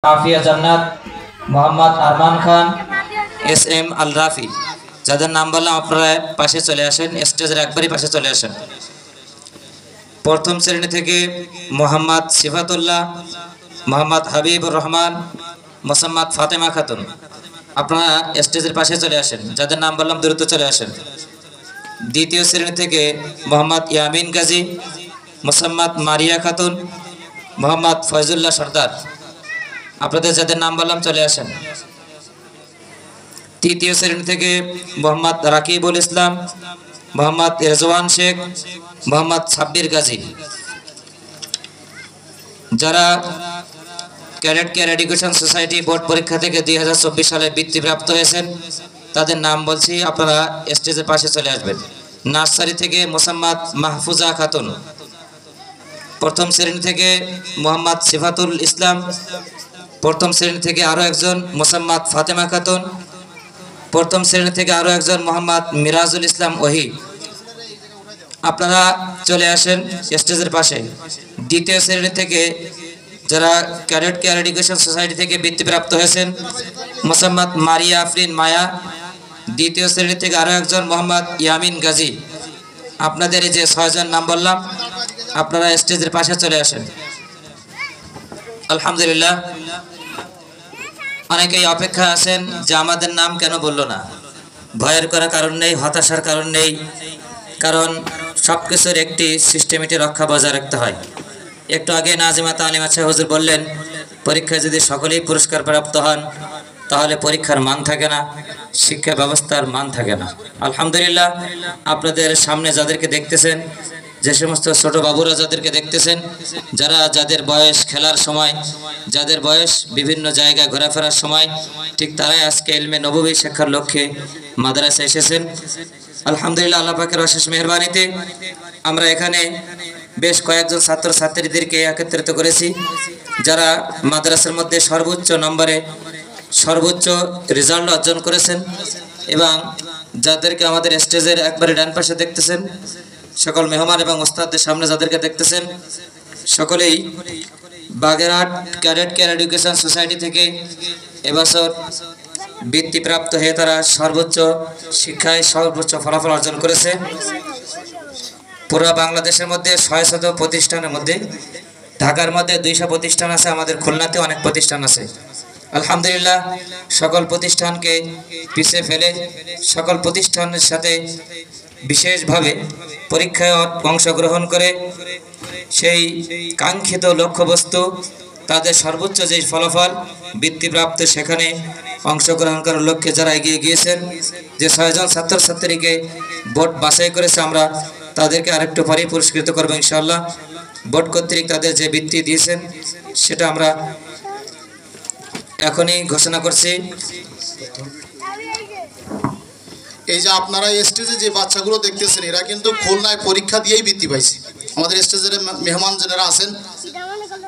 আফিয়া জান্নাত, মোহাম্মদ আরমান খান, S M আল রাফি। যাদের নাম বললাম আপনারা পাশে চলে আসেন, স্টেজের একবারই পাশে চলে আসেন। প্রথম শ্রেণী থেকে মোহাম্মদ সিফাতুল্লাহ, মোহাম্মদ হাবিবুর রহমান, মোসাম্মদ ফাতেমা খাতুন। আপনারা স্টেজের পাশে চলে আসেন, যাদের নাম বললাম দ্রুত চলে আসেন। দ্বিতীয় শ্রেণী থেকে মোহাম্মদ ইয়ামিন গাজী, মোসাম্মদ মারিয়া খাতুন, মোহাম্মদ ফয়জুল্লাহ সর্দার। আপনাদের যাদের নাম বললাম চলে আসেন। তৃতীয় শ্রেণী থেকে মোহাম্মদ রাকিবুল ইসলাম, মোহাম্মদ রেজওয়ান শেখ, মোহাম্মদ সাব্বির গাজী। যারা cadet care education society board পরীক্ষা থেকে 2024 সালে বৃত্তিপ্রাপ্ত হয়েছেন তাদের নাম বলছি, আপনারা স্টেজের পাশে চলে আসবেন। নার্সারি থেকে মোসাম্মদ মাহফুজা খাতুন। প্রথম শ্রেণী থেকে মোহাম্মদ সিফাতুল ইসলাম। প্রথম শ্রেণী থেকে আরও একজন মোসাম্মদ ফাতেমা খাতুন। প্রথম শ্রেণী থেকে আরও একজন মোহাম্মদ মিরাজুল ইসলাম ওহি। আপনারা চলে আসেন স্টেজের পাশে। দ্বিতীয় শ্রেণী থেকে যারা ক্যাডেট কেয়ার এডুকেশন সোসাইটি থেকে বৃত্তিপ্রাপ্ত হয়েছেন মোসাম্মদ মারিয়া আফরিন মায়া। দ্বিতীয় শ্রেণী থেকে আরও একজন মোহাম্মদ ইয়ামিন গাজী। আপনাদের এই যে 6 জন নাম বললাম আপনারা স্টেজের পাশে চলে আসেন। আলহামদুলিল্লাহ, অনেকেই অপেক্ষা আছেন যে আমাদের নাম কেন বললো না। ভয়ের করার কারণ নেই, হতাশার কারণ নেই, কারণ সব কিছুর একটি সিস্টেমেটি রক্ষা বজায় রাখতে হয়। একটু আগে নাজিমা তালিম আচ্ছা হুজুর বললেন পরীক্ষায় যদি সকলেই পুরস্কার প্রাপ্ত হন তাহলে পরীক্ষার মান থাকে না, শিক্ষা ব্যবস্থার মান থাকে না। আলহামদুলিল্লাহ, আপনাদের সামনে যাদেরকে দেখতেছেন, যে সমস্ত ছোট বাবুরা যাদেরকে দেখতেছেন, যাদের বয়স খেলার সময়, যাদের বয়স বিভিন্ন জায়গায় ঘোরাফেরার সময়, ঠিক তারাই আজকে ইলমে নববী শিক্ষার লক্ষ্যে মাদ্রাসায় এসেছেন। আলহামদুলিল্লাহ, আল্লাহ পাকের অশেষ মেহেরবানিতে আমরা এখানে বেশ কয়েকজন ছাত্রছাত্রীদেরকে একত্রিত করেছি যারা মাদ্রাসার মধ্যে সর্বোচ্চ নম্বরে সর্বোচ্চ রেজাল্ট অর্জন করেছেন এবং যাদেরকে আমাদের স্টেজের একবারে ডান পাশে দেখতেছেন, সকল মেহমান এবং ওস্তাদদের সামনে যাদেরকে দেখতেছেন সকলেই Bagerhat cadet care education society থেকে এবছর বৃত্তিপ্রাপ্ত হয়ে তারা সর্বোচ্চ শিক্ষায় সর্বোচ্চ ফলাফল অর্জন করেছে। পুরো বাংলাদেশের মধ্যে 600 প্রতিষ্ঠানের মধ্যে ঢাকার মধ্যে 200 প্রতিষ্ঠান আছে, আমাদের খুলনাতে অনেক প্রতিষ্ঠান আছে। আলহামদুলিল্লাহ, সকল প্রতিষ্ঠানকে পিছিয়ে ফেলে সকল প্রতিষ্ঠানের সাথে বিশেষভাবে পরীক্ষায় অংশগ্রহণ করে সেই কাঙ্ক্ষিত লক্ষ্যবস্তু তাদের সর্বোচ্চ যে ফলাফল বৃত্তিপ্রাপ্ত সেখানে অংশগ্রহণ করার লক্ষ্যে যারা এগিয়ে গিয়েছেন, যে 6 জন ছাত্রছাত্রীকে বোর্ড বাছাই করেছে আমরা তাদেরকে আরেকটু পরে পুরস্কৃত করবো ইনশাআল্লাহ। বোর্ড কর্তৃক তাদের যে বৃত্তি দিয়েছেন সেটা আমরা এখনই ঘোষণা করছি। এই যে আপনারা স্টেজে যে বাচ্চাগুলো দেখতেছেন এরা কিন্তু খুলনায় পরীক্ষা দিয়েই বৃত্তি পাইছে। আমাদের স্টেজের মেহমান যারা আছেন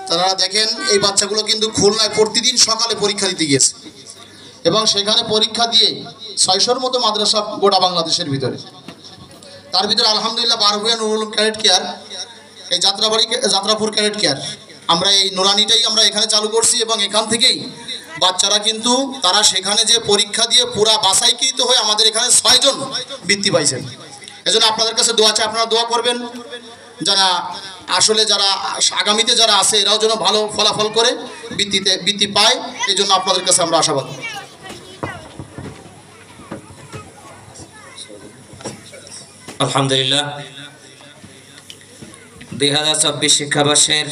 তারা দেখেন এই বাচ্চাগুলো কিন্তু খুলনায় প্রতিদিন সকালে পরীক্ষা দিতে গিয়েছে এবং সেখানে পরীক্ষা দিয়ে 600-র মতো মাদ্রাসা গোটা বাংলাদেশের ভিতরে। তার ভিতরে আলহামদুলিল্লাহ বারভূয়া নুরুল উলুম ক্যাডেট কেয়ার, এই যাত্রাপুর ক্যাডেট কেয়ার, আমরা এই নুরানিটাই আমরা এখানে চালু করছি এবং এখান থেকেই বাচ্চারা কিন্তু তারা সেখানে যে পরীক্ষা দিয়ে পুরা বাছাইকৃত হয়ে আমাদের এখানে 6 জন বৃত্তি পাইছেন। এজন্য আপনাদের কাছে দোয়া চাই, আপনারা দোয়া করবেন যারা আসলে যারা আগামীতে যারা আছে এরাও যেন ভালো ফলাফল করে বৃত্তি পায়, এই জন্য আপনাদের কাছে আমরা আশাবাদী। আলহামদুলিল্লাহ, 2024 শিক্ষাবর্ষের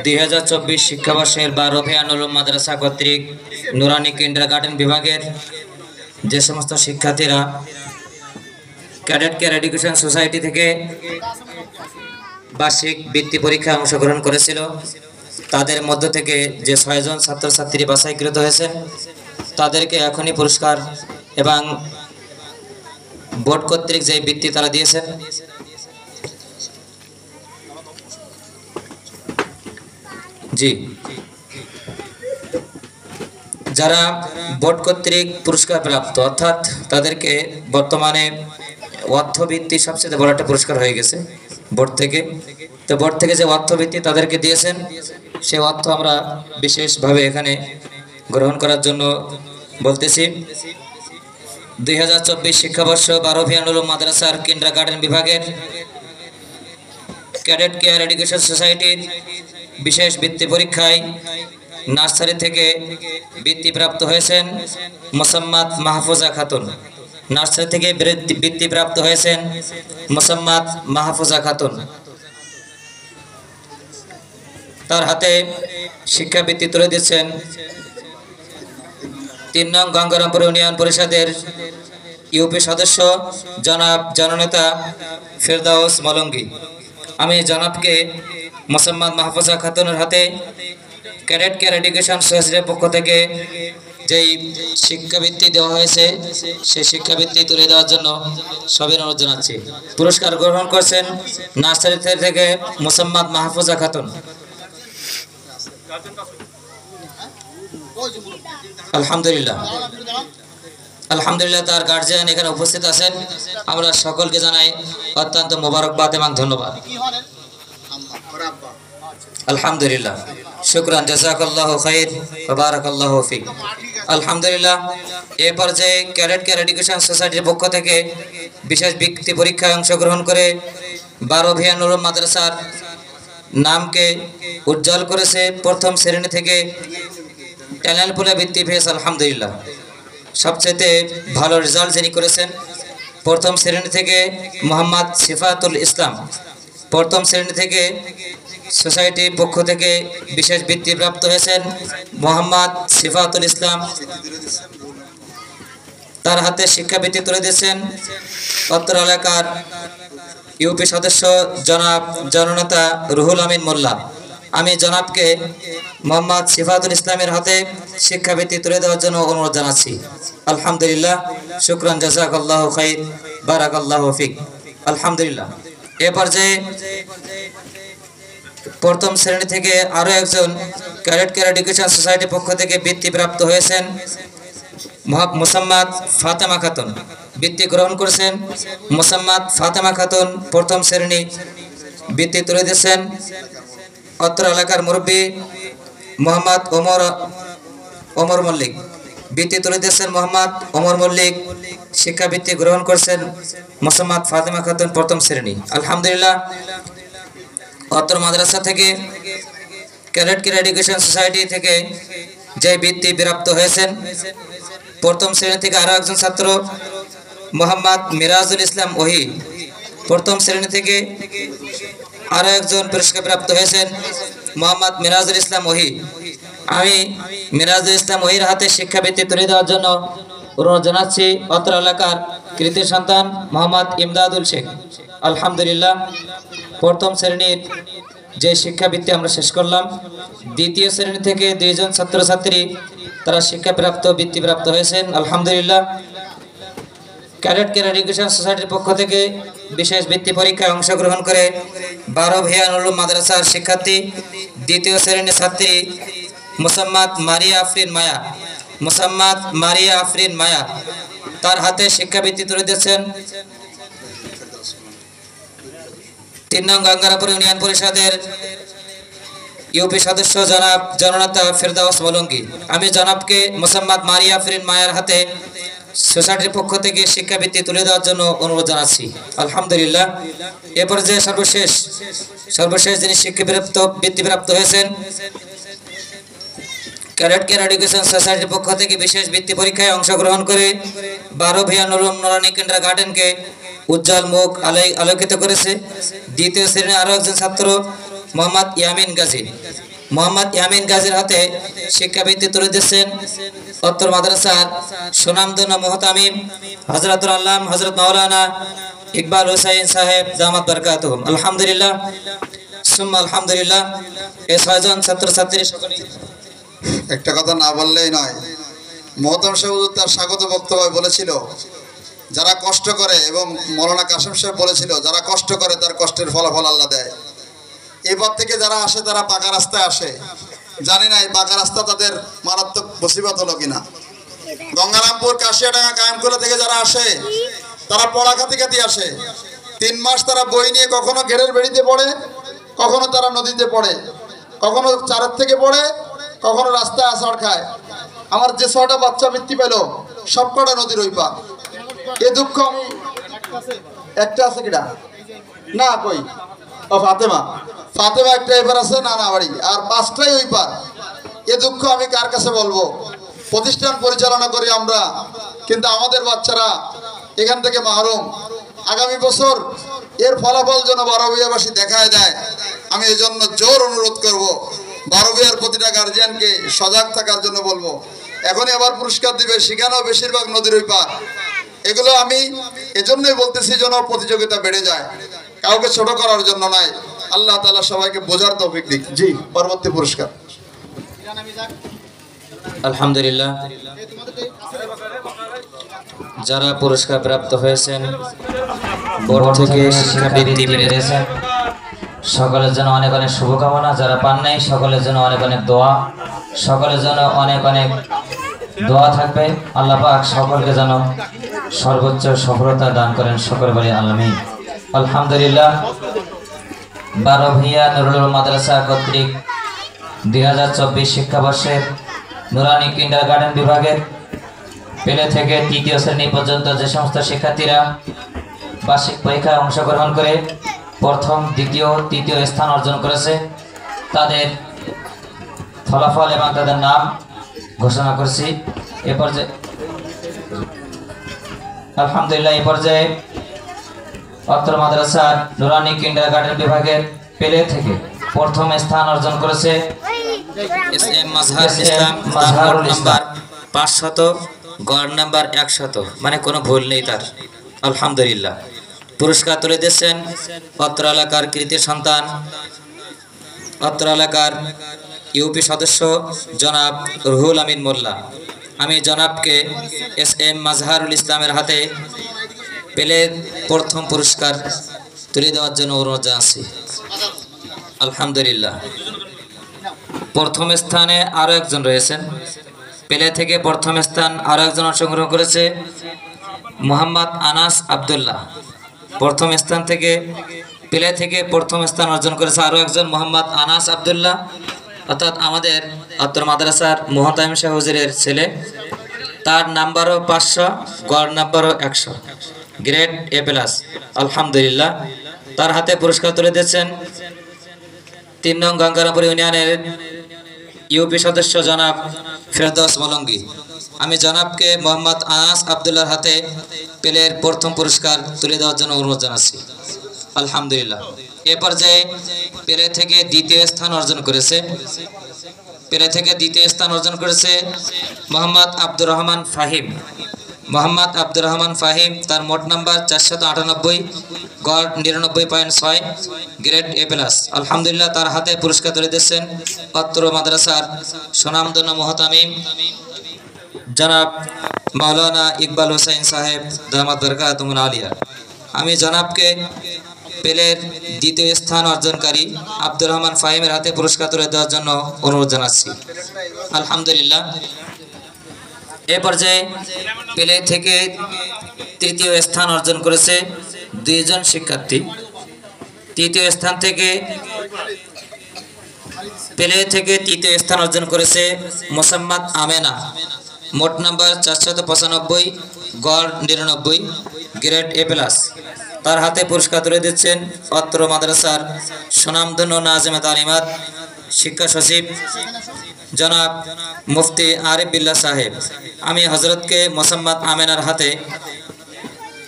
2024 শিক্ষাবর্ষের রফিয়া নুরুল মাদ্রাসা কর্তৃক নুরানি কিন্ডারগার্টেন বিভাগের যে সমস্ত শিক্ষার্থীরা ক্যাডেট কেয়ার এডুকেশন সোসাইটি থেকে বার্ষিক বৃত্তি পরীক্ষায় অংশগ্রহণ করেছিল তাদের মধ্য থেকে যে 6 জন ছাত্রছাত্রী বাছাইকৃত হয়েছে তাদেরকে এখনই পুরস্কার এবং বোর্ড কর্তৃক যে বৃত্তি তারা দিয়েছেন জি, যারা বোর্ড কর্তৃক পুরস্কার প্রাপ্ত অর্থাৎ তাদেরকে বর্তমানে অর্থবৃত্তি সবচেয়ে বড় একটা পুরস্কার হয়ে গেছে বোর্ড থেকে। তো বোর্ড থেকে যে অর্থবৃত্তি তাদেরকে দিয়েছেন, সেই অর্থ আমরা বিশেষভাবে এখানে গ্রহণ করার জন্য বলতেছি। 2024 শিক্ষাবর্ষ 12 ভিয়ানুল মাদ্রাসার কিন্ডারগার্টেন বিভাগের ক্যাডেট কেয়ার এডুকেশন সোসাইটির বিশেষ বৃত্তি পরীক্ষায় নার্সারি থেকে বৃত্তিপ্রাপ্ত হয়েছেন মোসাম্মাদ মাহফুজা খাতুন। নার্সারি থেকে বৃত্তিপ্রাপ্ত হয়েছেন মোসাম্মাদ মাহফুজা খাতুন। তার হাতে শিক্ষাবৃত্তি তুলে দিচ্ছেন 3 নং গঙ্গারামপুর ইউনিয়ন পরিষদের ইউপি সদস্য জনাব জননেতা ফেরদাউস মলঙ্গি। আমি জনাবকে মোসাম্মাদ মাহফুজা খাতুনের হাতে ক্যাডেট কেয়ার এডুকেশন সোসাইটির পক্ষ থেকে যেই শিক্ষাবৃত্তি দেওয়া হয়েছে সেই শিক্ষাবৃত্তি তুলে দেওয়ার জন্য সবাই অনুরোধ জানাচ্ছি। পুরস্কার গ্রহণ করছেন নার্সারি থেকে মোসাম্মাদ মাহফুজা খাতুন। আলহামদুলিল্লাহ, আলহামদুলিল্লাহ তার গার্জিয়ান এখানে উপস্থিত আছেন। আমরা সকলকে জানাই অত্যন্ত মোবারকবাদ এবং ধন্যবাদ। আলহামদুলিল্লাহ, শুকরান, জাযাকাল্লাহু খাইর ওয়া বারাকাল্লাহু ফিক। আলহামদুলিল্লাহ, এ পর্যায়ে ক্যাডেট কেয়ার এডুকেশন সোসাইটির পক্ষ থেকে বিশেষ বৃত্তি পরীক্ষায় অংশগ্রহণ করে 12 ভিয়ানুল মাদ্রাসার নামকে উজ্জ্বল করেছে। প্রথম শ্রেণী থেকে ট্যালেন্ট পুলে বৃত্তি পেয়েছে। আলহামদুলিল্লাহ, সবচেয়ে ভালো রেজাল্ট যিনি করেছেন প্রথম শ্রেণী থেকে মোহাম্মদ সিফাতুল ইসলাম। প্রথম শ্রেণী থেকে সোসাইটির পক্ষ থেকে বিশেষ বৃত্তিপ্রাপ্ত হয়েছেন মোহাম্মদ সিফাতুল ইসলাম। তার হাতে শিক্ষাবৃত্তি তুলে দিয়েছেন অত্র এলাকার ইউপি সদস্য জনাব জননেতা রুহুল আমিন মোল্লা। আমি জনাবকে মোহাম্মদ সিফাতুল ইসলামের হাতে শিক্ষাবৃত্তি তুলে দেওয়ার জন্য অনুরোধ জানাচ্ছি। আলহামদুলিল্লাহ, শুকরান, জাযাকাল্লাহু খাইর, বারাকাল্লাহু ফিক। আলহামদুলিল্লাহ, এ পর্যায়ে প্রথম শ্রেণী থেকে আরও একজন ক্যাডেট কেয়ার এডুকেশন সোসাইটির পক্ষ থেকে বৃত্তিপ্রাপ্ত হয়েছেন মোসাম্মাদ ফাতেমা খাতুন। বৃত্তি গ্রহণ করেছেন মোসাম্মাদ ফাতেমা খাতুন। প্রথম শ্রেণী বৃত্তি তুলে দিয়েছেন অত্র এলাকার মুরব্বী মোহাম্মদ ওমর মল্লিক। বৃত্তি তুলে দিয়েছেন মোহাম্মদ ওমর মল্লিক। শিক্ষাবৃত্তি গ্রহণ করছেন মোসাম্মদ ফাতেমা খাতুন, প্রথম শ্রেণী। আলহামদুলিল্লাহ, অত্র মাদ্রাসা থেকে ক্যাডেট কেয়ার এডুকেশন সোসাইটি থেকে যে বৃত্তি প্রাপ্ত হয়েছেন প্রথম শ্রেণী থেকে আরও একজন ছাত্র মোহাম্মদ মিরাজুল ইসলাম ওহি। প্রথম শ্রেণী থেকে আরও একজন পুরস্কার প্রাপ্ত হয়েছেন মোহাম্মদ মিরাজুল ইসলাম ওহি। আমি মিরাজুল ইসলাম ওহির হাতে শিক্ষাবৃত্তি তুলে দেওয়ার জন্য অনুরোধ জানাচ্ছি অত্র এলাকার কৃতি সন্তান মোহাম্মদ ইমদাদুল শেখ। আলহামদুলিল্লাহ, প্রথম শ্রেণীর যে শিক্ষাবৃত্তি আমরা শেষ করলাম, দ্বিতীয় শ্রেণী থেকে 2 জন ছাত্রছাত্রী তারা শিক্ষাপ্রাপ্ত বৃত্তিপ্রাপ্ত হয়েছেন। আলহামদুলিল্লাহ, ক্যাডেট কেয়ার এডুকেশন সোসাইটির পক্ষ থেকে বিশেষ বৃত্তি পরীক্ষায় অংশগ্রহণ করে 12 ভিয়ানুল মাদ্রাসার শিক্ষার্থী দ্বিতীয় শ্রেণীর ছাত্রী মোসাম্মাদ মারিয়া আফরিন মায়া। মোসাম্মাদ মারিয়া আফরিন মায়া তার হাতে শিক্ষাবৃত্তি তুলে দিয়েছেন 3 নং গঙ্গারামপুর ইউনিয়ন পরিষদের ইউপি সদস্য জনাব জননেতা ফেরদাউস মলঙ্গি। আমি জনাবকে মোসাম্মদ মারিয়া আফরিন মায়ার হাতে সোসাইটির পক্ষ থেকে শিক্ষাবৃত্তি তুলে দেওয়ার জন্য অনুরোধ জানাচ্ছি। আলহামদুলিল্লাহ, এ পর্যায়ে সর্বশেষ যিনি বৃত্তিপ্রাপ্ত হয়েছেন ক্যাডেট কেয়ার এডুকেশন সোসাইটির পক্ষ থেকে বিশেষ বৃত্তি পরীক্ষায় অংশগ্রহণ করে 12 ভিয়ানুল নুরানি কিন্ডারগার্টেনকে উজ্জ্বল মুখ আলোকিত করেছে। দ্বিতীয় শ্রেণীর আরও একজন ছাত্র মোহাম্মদ ইয়ামিন গাজী। মোহাম্মদ ইয়ামিন গাজীর হাতে শিক্ষাবৃত্তি তুলে দিচ্ছেন অত্র মাদ্রাসার সুনামধন্য মুহতামিম হযরতুল আল্লাম হযরত মাওলানা ইকবাল হুসাইন সাহেব দামাত বরকাতুহুম। আলহামদুলিল্লাহ, সুম্মা আলহামদুলিল্লাহ। এই 6 জন ছাত্রছাত্রী একটা কথা না বললেই নয়। মোহতাম সাহেব তার স্বাগত বক্তব্য বলেছিল যারা কষ্ট করে, এবং মৌলানা কাসেম সাহেব বলেছিল যারা কষ্ট করে তার কষ্টের ফলাফল আল্লাহ দেয়। এবার থেকে যারা আসে তারা পাকা রাস্তায় আসে। জানি না এই পাকা রাস্তা তাদের মারাত্মক মুসিবত হলো কিনা। গঙ্গারামপুর, কাশিয়াডাঙ্গা, কায়েমখোলা থেকে যারা আসে তারা পড়া খাতে আসে। 3 মাস তারা বই নিয়ে কখনো ঘেরের বেড়িতে পড়ে, কখনো তারা নদীতে পড়ে, কখনো চারের থেকে পড়ে, কখনো রাস্তায় আছাড় খায়। আমার যে 6টা বাচ্চা বৃত্তি পেল সবকটা নদীর ওই পার। এ দুঃখ আমি একটা আছে কিনা না কই ও ফাতেমা একটা এবার আছে না বাড়ি, আর 5টাই ওই পার। এ দুঃখ আমি কার কাছে বলবো? প্রতিষ্ঠান পরিচালনা করি আমরা, কিন্তু আমাদের বাচ্চারা এখান থেকে মাহরুম। আগামী বছর এর ফলাফল যেন বারোবিয়াবাসী দেখায় দেয়, আমি এই জন্য জোর অনুরোধ করব। বারোবিয়ার প্রতিটা গার্জিয়ানকে সজাগ থাকার জন্য বলবো। এখনই আবার পুরস্কার দিবে, সেখানেও বেশিরভাগ নদীর ওই পার। এগুলো আমি এজন্যই বলতেছি যেন প্রতিযোগিতা বেড়ে যায়, কাউকে ছোট করার জন্য নয়। আল্লাহ তাআলা সবাইকে বোঝার তৌফিক দিক। জি, পরবর্তী পুরস্কার। আলহামদুলিল্লাহ, যারা পুরস্কার প্রাপ্ত হয়েছেন, বোর্ড থেকে শিক্ষাবৃত্তি পেয়েছেন, সকলের জন্য অনেক অনেক শুভকামনা। যারা পান নাই সকলের জন্য অনেক অনেক দোয়া, সকলের জন্য অনেক অনেক দোয়া থাকবে। আল্লাহ পাক সকলকে যেন সর্বোচ্চ সফলতা দান করেন, সকল বলে আমিন। আলহামদুলিল্লাহ, বারোভিয়া নুরুল মাদ্রাসা কর্তৃক 2024 শিক্ষাবর্ষের নুরানি কিন্ডারগার্টেন বিভাগের পেলে থেকে 3য় শ্রেণী পর্যন্ত যে সমস্ত শিক্ষার্থীরা বার্ষিক পরীক্ষায় অংশগ্রহণ করে প্রথম, দ্বিতীয়, তৃতীয় স্থান অর্জন করেছে, তাদের ফলাফল এবং তাদের নাম ঘোষণা করছি। এ পর্যায়ে আলহামদুলিল্লাহ, এই পর্যায়ে অত্র মাদ্রাসার নুরানি কিন্ডারগার্টেন বিভাগের পেলে থেকে প্রথম স্থান অর্জন করেছে এস.এম. মাজহারুল ইসলাম। তার মোট নাম্বার 500, গড় নাম্বার 100, মানে কোনো ভুল নেই তার। আলহামদুলিল্লাহ, পুরস্কার তুলে দিচ্ছেন অত্র এলাকার কৃতি সন্তান, অত্র এলাকার ইউপি সদস্য জনাব রুহুল আমিন মোল্লা। আমি জনাবকে এস.এম. মাজহারুল ইসলামের হাতে পেলে প্রথম পুরস্কার তুলে দেওয়ার জন্য অনুরোধ জানাচ্ছি। আলহামদুলিল্লাহ, প্রথম স্থানে আরও একজন রয়েছেন। পেলে থেকে প্রথম স্থান আরও একজন অংশগ্রহণ করেছে, মোহাম্মদ আনাস আবদুল্লাহ। প্রথম স্থান থেকে পেলে থেকে প্রথম স্থান অর্জন করেছে আরও একজন মোহাম্মদ আনাস আবদুল্লাহ, অর্থাৎ আমাদের অত্র মাদ্রাসার মোহতামিম শাহ হুজুরের ছেলে। তার নাম্বারও 500, গড় নাম্বারও 100, গ্রেড A+। আলহামদুলিল্লাহ, তার হাতে পুরস্কার তুলে দিচ্ছেন 3 নং গঙ্গারামপুর ইউনিয়নের ইউপি সদস্য জনাব ফেরদৌস মলঙ্গি। আমি জনাবকে মোহাম্মদ আনাস আবদুল্লাহর হাতে পেলের প্রথম পুরস্কার তুলে দেওয়ার জন্য অনুরোধ জানাচ্ছি। আলহামদুলিল্লাহ, এ পর্যায়ে পেলে থেকে দ্বিতীয় স্থান অর্জন করেছে মোহাম্মদ আব্দুর রহমান ফাহিম। মোহাম্মদ আব্দুর রহমান ফাহিম, তার মোট নাম্বার 498, গড় 99.6, গ্রেড A+। আলহামদুলিল্লাহ, তার হাতে পুরস্কার তুলে দিচ্ছেন অত্র মাদ্রাসার সুনামধন্য মুহতামিম জনাব মাওলানা ইকবাল হোসেন সাহেব দামাত বরকাতুহুল আলিয়া। আমি জনাবকে পেলের দ্বিতীয় স্থান অর্জনকারী আব্দুর রহমান ফাহিমের হাতে পুরস্কার তুলে দেওয়ার জন্য অনুরোধ জানাচ্ছি। আলহামদুলিল্লাহ, এ পর্যায়ে পেলে থেকে তৃতীয় স্থান অর্জন করেছে 2 জন শিক্ষার্থী। তৃতীয় স্থান থেকে পেলে থেকে তৃতীয় স্থান অর্জন করেছে মোসাম্মদ আমেনা। মোট নাম্বার 495, গড় 99, গ্রেড A+। তার হাতে পুরস্কার তুলে দিচ্ছেন অত্র মাদ্রাসার সুনামধন্য নাজিমে তালিমাত শিক্ষা সচিব জনাব মুফতি আরিফ বিল্লাহ সাহেব। আমি হজরতকে মোসাম্মদ আমেনার হাতে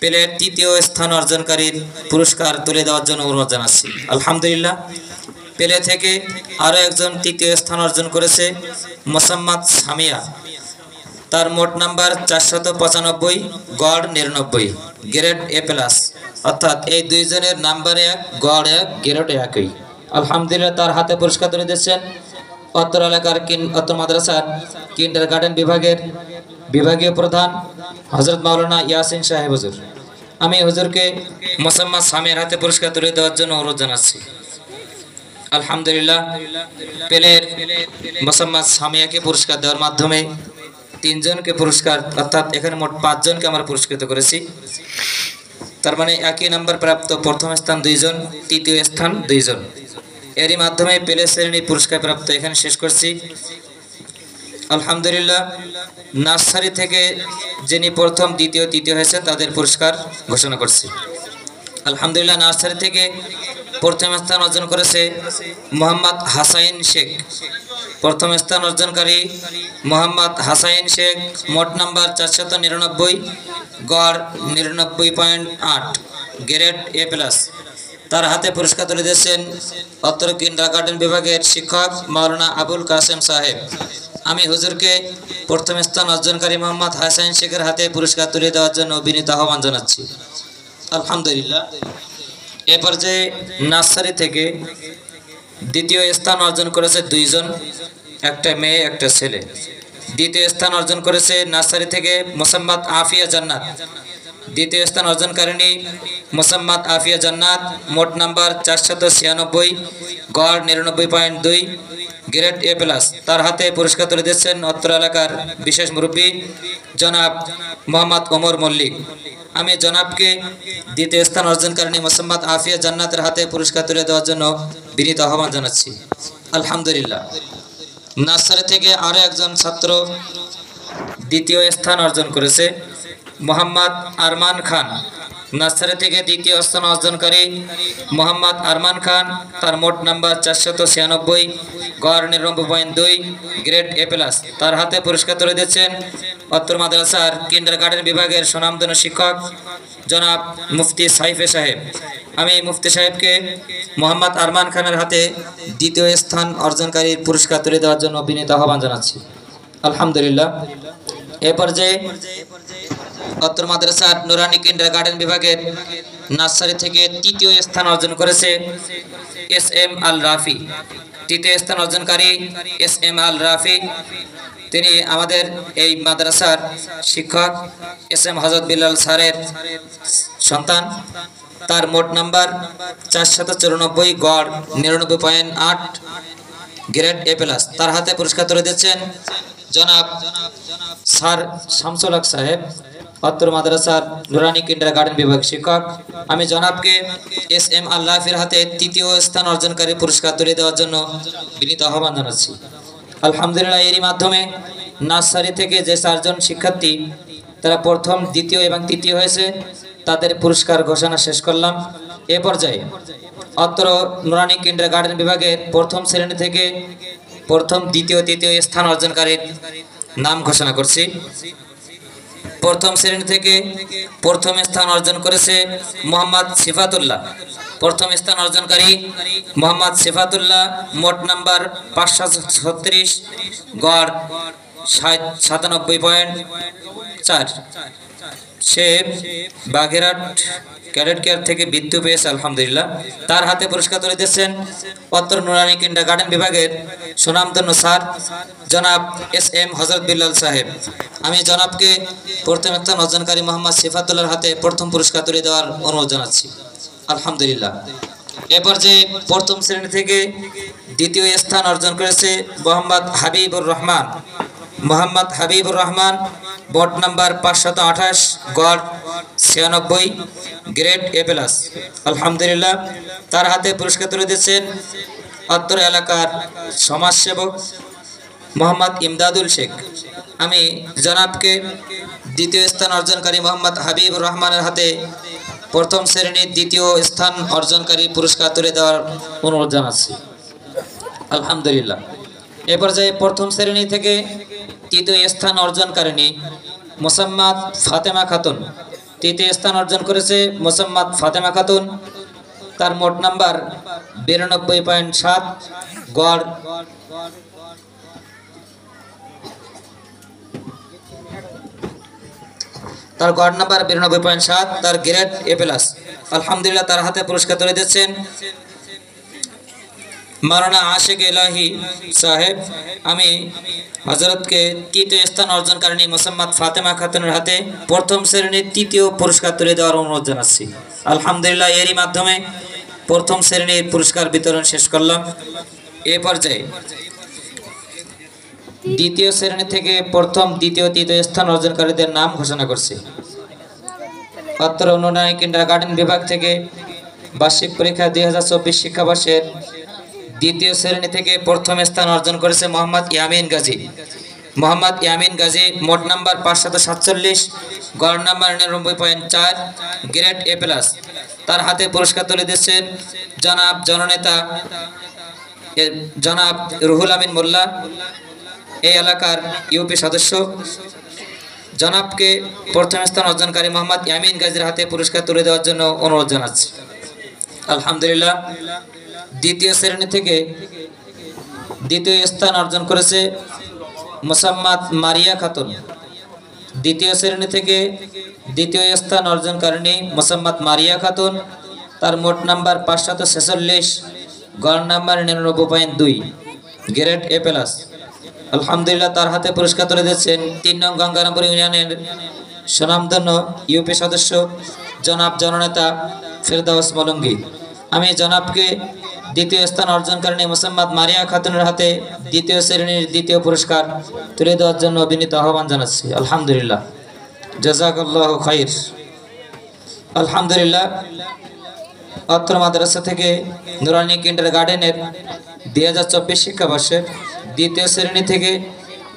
পেলের তৃতীয় স্থান অর্জনকারীর পুরস্কার তুলে দেওয়ার জন্য অনুরোধ জানাচ্ছি। আলহামদুলিল্লাহ, পেলে থেকে আরও একজন তৃতীয় স্থান অর্জন করেছে মোসাম্মদ সামিয়া। তার মোট নাম্বার 495, গড় 99, গ্রেড A+। অর্থাৎ এই 2 জনের নাম্বার 1, গড় 1, গ্রেড 1। আলহামদুলিল্লাহ, তার হাতে পুরস্কার তুলে দিচ্ছেন অত্র এলাকার অত্র মাদ্রাসার কিন্ডারগার্টেন বিভাগের বিভাগীয় প্রধান হযরত মাওলানা ইয়াসিন সাহেব হুজুর। আমি হুজুরকে মোসাম্মদ সামিয়ার হাতে পুরস্কার তুলে দেওয়ার জন্য অনুরোধ জানাচ্ছি। আলহামদুলিল্লাহ, পেলের মোসাম্মদ সামিয়াকে পুরস্কার দেওয়ার মাধ্যমে 3 জনকে পুরস্কার, অর্থাৎ এখানে মোট 5 জনকে আমরা পুরস্কৃত করেছি। তার মানে একই নাম্বার প্রাপ্ত প্রথম স্থান 2 জন, তৃতীয় স্থান 2 জন। এরই মাধ্যমে প্লে শ্রেণী পুরস্কার প্রাপ্ত এখানে শেষ করছি। আলহামদুলিল্লাহ, নার্সারি থেকে যিনি প্রথম, দ্বিতীয়, তৃতীয় হয়েছে তাদের পুরস্কার ঘোষণা করছি। আলহামদুলিল্লাহ, নার্সারি থেকে প্রথম স্থান অর্জন করেছে মোহাম্মদ হাসাইন শেখ। প্রথম স্থান অর্জনকারী মোহাম্মদ হাসাইন শেখ, মোট নাম্বার 499, গড় 99.8, গ্রেড A+। তার হাতে পুরস্কার তুলে দিয়েছেন অত্র কিন্ডারগার্টেন বিভাগের শিক্ষক মাওলানা আবুল কাসেম সাহেব। আমি হুজুরকে প্রথম স্থান অর্জনকারী মোহাম্মদ হাসাইন শেখের হাতে পুরস্কার তুলে দেওয়ার জন্য বিনীত আহ্বান জানাচ্ছি। আলহামদুলিল্লাহ, এ পর্যায়ে নার্সারি থেকে দ্বিতীয় স্থান অর্জন করেছে 2 জন, একটা মেয়ে একটা ছেলে। দ্বিতীয় স্থান অর্জন করেছে নার্সারি থেকে মোসাম্মদ আফিয়া জান্নাত। দ্বিতীয় স্থান অর্জনকারিণী মোসাম্মদ আফিয়া জান্নাত, মোট নাম্বার 496, গড় 99.2, গ্রেড A+। তার হাতে পুরস্কার তুলে দিচ্ছেন অত্র এলাকার বিশেষ মুরব্বী জনাব মোহাম্মদ ওমর মল্লিক। আমি জনাবকে দ্বিতীয় স্থান অর্জনকারিণী মোসাম্মদ আফিয়া জান্নাতের হাতে পুরস্কার তুলে দেওয়ার জন্য বিনীত আহ্বান জানাচ্ছি। আলহামদুলিল্লাহ, নার্সারি থেকে আরও একজন ছাত্র দ্বিতীয় স্থান অর্জন করেছে মোহাম্মদ আরমান খান। নার্সারি থেকে দ্বিতীয় স্থান অর্জনকারী মোহাম্মদ আরমান খান, তার মোট নাম্বার 496, গড় 99.2, গ্রেড A+। তার হাতে পুরস্কার তুলে দিচ্ছেন অত্র মাদ্রাসার কিন্ডারগার্টেন বিভাগের সুনামধন্য শিক্ষক জনাব মুফতি সাইফে সাহেব। আমি মুফতি সাহেবকে মোহাম্মদ আরমান খানের হাতে দ্বিতীয় স্থান অর্জনকারীর পুরস্কার তুলে দেওয়ার জন্য বিনীত আহ্বান জানাচ্ছি। আলহামদুলিল্লাহ, এ পর্যায়ে অত্র মাদ্রাসার নুরানি কিন্ডারগার্টেন বিভাগের নার্সারি থেকে তৃতীয় স্থান অর্জন করেছে SM আল রাফি। তৃতীয় স্থান অর্জনকারী SM আল রাফি, তিনি আমাদের এই মাদ্রাসার শিক্ষক SM হযরত বিলাল স্যারের সন্তান। তার মোট নাম্বার 494, গড় 99.8, গ্রেড A+। তার হাতে পুরস্কার তুলে দিচ্ছেন জনাব স্যার শামসুল হক সাহেব, অত্র মাদ্রাসার নুরানি কিন্ডারগার্টেন বিভাগ শিক্ষক। আমি জনাবকে SM আল রাফির হাতে তৃতীয় স্থান অর্জনকারী পুরস্কার তুলে দেওয়ার জন্য বিনীত আহ্বান জানাচ্ছি। আলহামদুলিল্লাহ, এরই মাধ্যমে নার্সারি থেকে যে 4 জন শিক্ষার্থী তারা প্রথম, দ্বিতীয় এবং তৃতীয় হয়েছে তাদের পুরস্কার ঘোষণা শেষ করলাম। এ পর্যায়ে অত্র নুরানি কিন্ডারগার্টেন বিভাগের প্রথম শ্রেণী থেকে প্রথম, দ্বিতীয়, তৃতীয় স্থান অর্জনকারীর নাম ঘোষণা করছি। প্রথম শ্রেণী থেকে প্রথম স্থান অর্জন করেছে মোহাম্মদ সিফাতুল্লাহ। প্রথম স্থান অর্জনকারী মোহাম্মদ সিফাতুল্লাহ, মোট নাম্বার 536, গড় 97.4। সে বাগেরহাট ক্যাডেট কেয়ার থেকে বৃত্তি পেয়েছে। আলহামদুলিল্লাহ, তার হাতে পুরস্কার তুলে দিচ্ছেন অত্র নুরানি কিন্ডারগার্টেন বিভাগের সুনামধন্য স্যার জনাব SM হযরত বিলাল সাহেব। আমি জনাবকে প্রথম স্থান অর্জনকারী মোহাম্মদ সিফাতুল্লাহর হাতে প্রথম পুরস্কার তুলে দেওয়ার অনুরোধ জানাচ্ছি। আলহামদুলিল্লাহ, এ পর্যায়ে প্রথম শ্রেণী থেকে দ্বিতীয় স্থান অর্জন করেছে মোহাম্মদ হাবিবুর রহমান। মোহাম্মদ হাবিবুর রহমান, মোট নাম্বার 528, গড় 96, গ্রেড A+। আলহামদুলিল্লাহ, তার হাতে পুরস্কার তুলে দিচ্ছেন অত্র এলাকার সমাজসেবক মোহাম্মদ ইমদাদুল শেখ। আমি জনাবকে দ্বিতীয় স্থান অর্জনকারী মোহাম্মদ হাবিবুর রহমানের হাতে প্রথম শ্রেণীর দ্বিতীয় স্থান অর্জনকারী পুরস্কার তুলে দেওয়ার অনুরোধ জানাচ্ছি। আলহামদুলিল্লাহ, এ পর্যায়ে প্রথম শ্রেণী থেকে তৃতীয় স্থান অর্জনকারিণী মোসাম্মদ ফাতেমা খাতুন। তৃতীয় স্থান অর্জন করেছে মোসাম্মদ ফাতেমা খাতুন, তার মোট নাম্বার 92.7, গড় নাম্বার 92.7, তার গ্রেড A+। আলহামদুলিল্লাহ, তার হাতে পুরস্কার তুলে দিচ্ছেন মাওলানা আশিক ইলাহি সাহেব। আমি হযরতকে তৃতীয় স্থান অর্জনকারিণী মোসাম্মদ ফাতেমা খাতুনের হাতে প্রথম শ্রেণীর তৃতীয় পুরস্কার তুলে দেওয়ার অনুরোধ জানাচ্ছি। আলহামদুলিল্লাহ, এরই মাধ্যমে প্রথম শ্রেণীর পুরস্কার বিতরণ শেষ করলাম। এ পর্যায়ে দ্বিতীয় শ্রেণী থেকে প্রথম, দ্বিতীয়, তৃতীয় স্থান অর্জনকারীদের নাম ঘোষণা করছি। অত্র নুরানি কিন্ডারগার্টেন বিভাগ থেকে বার্ষিক পরীক্ষা 2024 শিক্ষাবর্ষের দ্বিতীয় শ্রেণী থেকে প্রথম স্থান অর্জন করেছে মোহাম্মদ ইয়ামিন গাজী। মোহাম্মদ ইয়ামিন গাজী মোট নাম্বার 547, গড় নাম্বার 99.4, গ্রেড A+। তার হাতে পুরস্কার তুলে দিচ্ছেন জনাব জননেতা জনাব রুহুল আমিন মোল্লা, এই এলাকার ইউপি সদস্য। জনাবকে প্রথম স্থান অর্জনকারী মোহাম্মদ ইয়ামিন গাজীর হাতে পুরস্কার তুলে দেওয়ার জন্য অনুরোধ জানাচ্ছি। আলহামদুলিল্লাহ, দ্বিতীয় শ্রেণী থেকে দ্বিতীয় স্থান অর্জন করেছে মোসাম্মদ মারিয়া খাতুন। দ্বিতীয় শ্রেণী থেকে দ্বিতীয় স্থান অর্জনকারিণী মোসাম্মদ মারিয়া খাতুন। তার মোট নাম্বার 546, গড় নাম্বার 99.2, গ্রেড A+। আলহামদুলিল্লাহ, তার হাতে পুরস্কার তুলে দিচ্ছেন 3 নং গঙ্গারামপুর ইউনিয়নের সুনামধন্য ইউপি সদস্য জনাব জননেতা ফেরদাউস মলঙ্গি। আমি জনাবকে দ্বিতীয় স্থান অর্জনকারিণী মোসাম্মদ মারিয়া খাতুনের হাতে দ্বিতীয় শ্রেণীর দ্বিতীয় পুরস্কার তুলে দেওয়ার জন্য বিনীত আহ্বান জানাচ্ছি। আলহামদুলিল্লাহ, জাযাকাল্লাহু খাইর। আলহামদুলিল্লাহ, অত্র মাদ্রাসা থেকে নুরানি কিন্ডারগার্টেনের 2024 শিক্ষাবর্ষের দ্বিতীয় শ্রেণী থেকে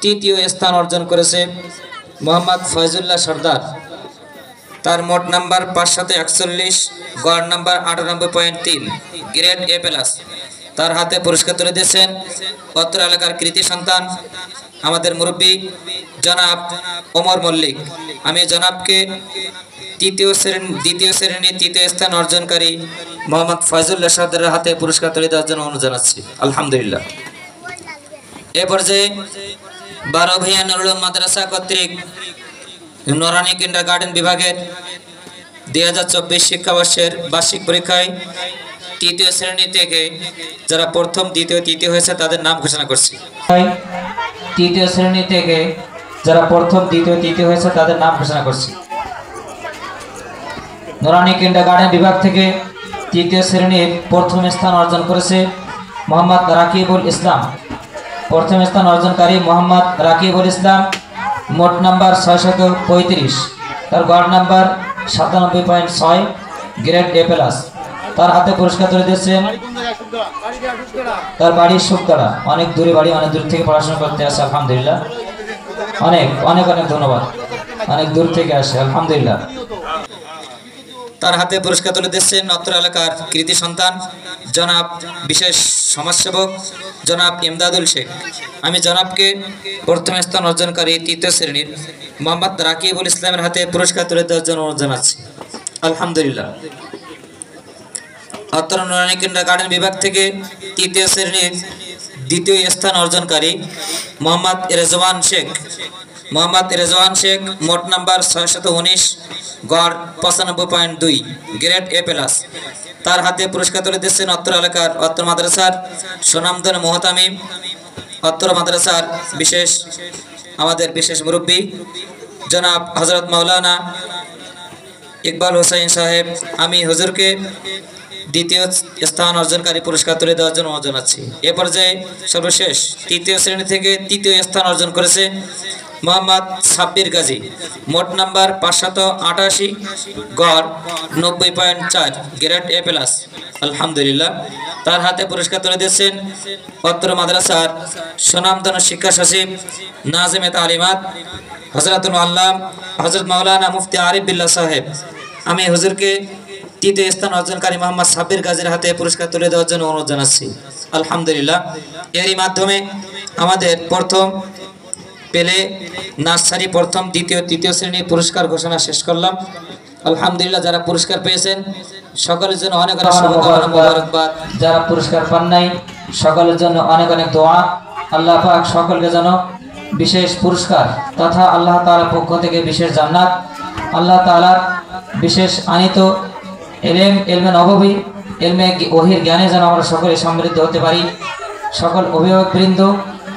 তৃতীয় স্থান অর্জন করেছে মোহাম্মদ ফয়জুল্লাহ সর্দার। তার মোট নাম্বার 541, গড় নাম্বার 98.3, গ্রেড A+। তার হাতে পুরস্কার তুলে দিয়েছেন অত্র এলাকার কৃতি সন্তান আমাদের মুরব্বী জনাব ওমর মল্লিক। আমি জনাবকে দ্বিতীয় শ্রেণী তৃতীয় স্থান অর্জনকারী মোহাম্মদ ফয়জুল্লাহ সর্দারের হাতে পুরস্কার তুলে দেওয়ার জন্য অনুরোধ জানাচ্ছি। আলহামদুলিল্লাহ, এ পর্যায়ে 12 ভাইয়া নুরুল মাদ্রাসা কর্তৃক নুরানি কিন্ডারগার্টেন বিভাগের 2024 শিক্ষাবর্ষের বার্ষিক পরীক্ষায় তৃতীয় শ্রেণী থেকে যারা প্রথম, দ্বিতীয়, তৃতীয় হয়েছে তাদের নাম ঘোষণা করছি। তৃতীয় শ্রেণী থেকে যারা প্রথম, দ্বিতীয়, তৃতীয় হয়েছে তাদের নাম ঘোষণা করছি। নুরানি কিন্ডারগার্টেন বিভাগ থেকে তৃতীয় শ্রেণীর প্রথম স্থান অর্জন করেছে মোহাম্মদ রাকিবুল ইসলাম। প্রথম স্থান অর্জনকারী মোহাম্মদ রাকিবুল ইসলাম, মোট নাম্বার 635, তার গড় নাম্বার 97.6, গ্রেড A+। তার হাতে পুরস্কার তুলে দিয়েছেন, তার বাড়ি শুকদাড়া, অনেক দূরে বাড়ি, অনেক দূর থেকে পড়াশোনা করতে আসে। আলহামদুলিল্লাহ, অনেক অনেক অনেক ধন্যবাদ, অনেক দূর থেকে আসে। আলহামদুলিল্লাহ, তার হাতে পুরস্কার তুলে দিচ্ছেন অত্র এলাকার কৃতি সন্তান জনাব বিশেষ সমাজসেবক জনাব ইমদাদুল শেখ। আমি জনাবকে প্রথম স্থান অর্জনকারী তৃতীয় শ্রেণীর মোহাম্মদ রাকিবুল ইসলামের হাতে পুরস্কার তুলে দেওয়ার জন্য অনুরোধ জানাচ্ছি। আলহামদুলিল্লাহ, অত্র নুরানি কিন্ডারগার্টেন বিভাগ থেকে তৃতীয় শ্রেণীর দ্বিতীয় স্থান অর্জনকারী মোহাম্মদ রেজওয়ান শেখ। মোহাম্মদ রেজওয়ান শেখ, মোট নাম্বার 619, গড় 95.2, গ্রেড A+। তার হাতে পুরস্কার তুলে দিচ্ছেন অত্র এলাকার অত্র মাদ্রাসার সুনামধন্য মুহতামিম, অত্র মাদ্রাসার আমাদের বিশেষ মুরব্বী জনাব হযরত মাওলানা ইকবাল হোসেন সাহেব। আমি হুজুরকে দ্বিতীয় স্থান অর্জনকারী পুরস্কার তুলে দেওয়ার জন্য অনুরোধ জানাচ্ছি। এ পর্যায়ে সর্বশেষ তৃতীয় শ্রেণী থেকে তৃতীয় স্থান অর্জন করেছে মোহাম্মদ সাব্বির গাজী। মোট নাম্বার 588, গড় 90.4, গ্রেড A+। আলহামদুলিল্লাহ, তার হাতে পুরস্কার তুলে দিয়েছেন অত্র মাদ্রাসার সুনামধন্য শিক্ষা সচিব নাজিমে তালিমাত হযরতুল আল্লাম হযরত মাওলানা মুফতি আরিফ বিল্লাহ সাহেব। আমি হুজুরকে তৃতীয় স্থান অর্জনকারী মোহাম্মদ সাব্বির গাজীর হাতে পুরস্কার তুলে দেওয়ার জন্য অনুরোধ জানাচ্ছি। আলহামদুলিল্লাহ, এরই মাধ্যমে আমাদের প্রথম পেলে নার্সারি প্রথম, দ্বিতীয়, তৃতীয় শ্রেণীর পুরস্কার ঘোষণা শেষ করলাম। আলহামদুলিল্লাহ, যারা পুরস্কার পেয়েছেন সকলের জন্য অনেক অনেক শুভকামনা, মোবারকবাদ। যারা পুরস্কার পান নাই সকলের জন্য অনেক অনেক দোয়া। আল্লাহ পাক সকলকে যেন বিশেষ পুরস্কার তথা আল্লাহ তাআলার পক্ষ থেকে বিশেষ জান্নাত, আল্লাহ তাআলার বিশেষ আনিত এলমে নববী, এলমে ওহির জ্ঞানে যেন আমরা সকলে সমৃদ্ধ হতে পারি। সকল অভিভাবকবৃন্দ,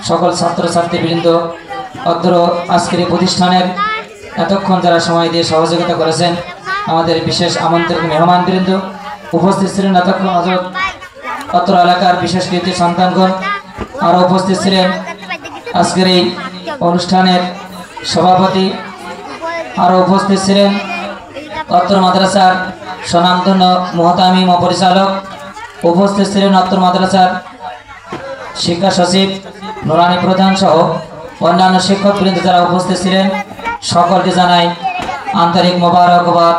সকল ছাত্রছাত্রীবৃন্দ, অত্র আজকের এই প্রতিষ্ঠানের এতক্ষণ যারা সময় দিয়ে সহযোগিতা করেছেন, আমাদের বিশেষ আমন্ত্রিত মেহমানবৃন্দ উপস্থিত ছিলেন এতক্ষণ হযরত অত্র এলাকার বিশেষ কৃতি সন্তানগণ, আরও উপস্থিত ছিলেন আজকের এই অনুষ্ঠানের সভাপতি, আরও উপস্থিত ছিলেন অত্র মাদ্রাসার স্বনামধন্য মুহতামিম ও পরিচালক, উপস্থিত ছিলেন অত্র মাদ্রাসার শিক্ষা সচিব, নুরানি প্রধান সহ অন্যান্য শিক্ষকবৃন্দ যারা উপস্থিত ছিলেন, সকলকে জানাই আন্তরিক মোবারকবাদ।